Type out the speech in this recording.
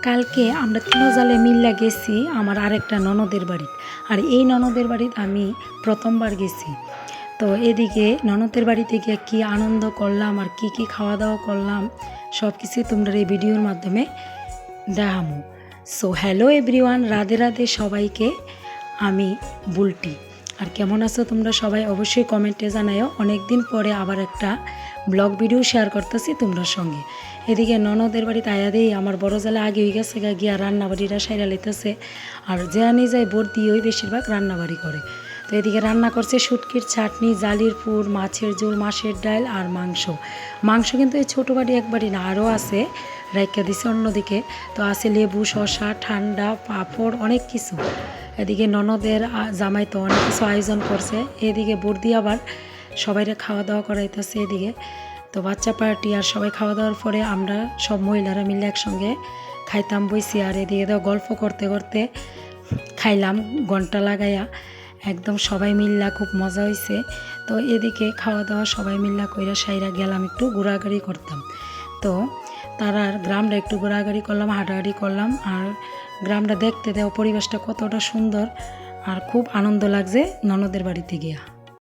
কালকে আমরা তিনজালে মিল্লা গেছি আমার আরেকটা ননদের বাড়ি। আর এই ননদের বাড়িতে আমি প্রথমবার গেছি। তো এদিকে ননদের বাড়িতে গিয়ে কী আনন্দ করলাম আর কি খাওয়া দাওয়া করলাম সব কিছুই তোমরা এই ভিডিওর মাধ্যমে দেখামো। So hello everyone, Radhe Radhe সবাইকে। আমি বুলটি। আর কেমন আছো তোমরা সবাই অবশ্যই কমেন্টে জানাও। অনেক দিন পরে আবার একটা ব্লগ ভিডিও শেয়ার করতেছি তোমরা সঙ্গে। এদিকে ননদের বাড়িতে আয়াদেই আমার বড় জালে আগে হয়ে গেছে গিয়া রান্নাবাড়িরা সাইরা লইতেছে। আর যেখানে যায় বর্দি ওই বেশিরভাগ রান্নাবাড়ি করে। তো এদিকে রান্না করছে শুটকির চাটনি, জালির পুর, মাছের ঝোল, মাছের ডাল আর মাংস কিন্তু এই ছোটো বাড়ি এক বাড়ি না, আরও আছে রাইকা দিছে অন্যদিকে। তো আছে লেবু, শসা, ঠান্ডা, পাঁপড়, অনেক কিছু। এদিকে ননদের জামাই তো অনেক কিছু আয়োজন করছে। এদিকে বর্দি আবার সবাইরে খাওয়া দাওয়া করাইতেছে এদিকে। তো বাচ্চা পার্টি আর সবাই খাওয়া দাওয়ার পরে আমরা সব মহিলারা মিলে একসঙ্গে খাইতাম বইছি। আর এদিকে তো গল্প করতে করতে খাইলাম ঘন্টা লাগাইয়া, একদম সবাই মিল্লা খুব মজা হয়েছে। তো এদিকে খাওয়া দাওয়া সবাই মিল্লা কইরা সাইরা গেলাম একটু ঘোরাঘুরি করতাম। তো তারা গ্রামটা একটু ঘোরাঘুরি করলাম, হাঁটাহাঁটি করলাম। আর গ্রামটা দেখতে দেওয়া পরিবেশটা কতটা সুন্দর আর খুব আনন্দ লাগছে ননদের বাড়িতে গিয়া।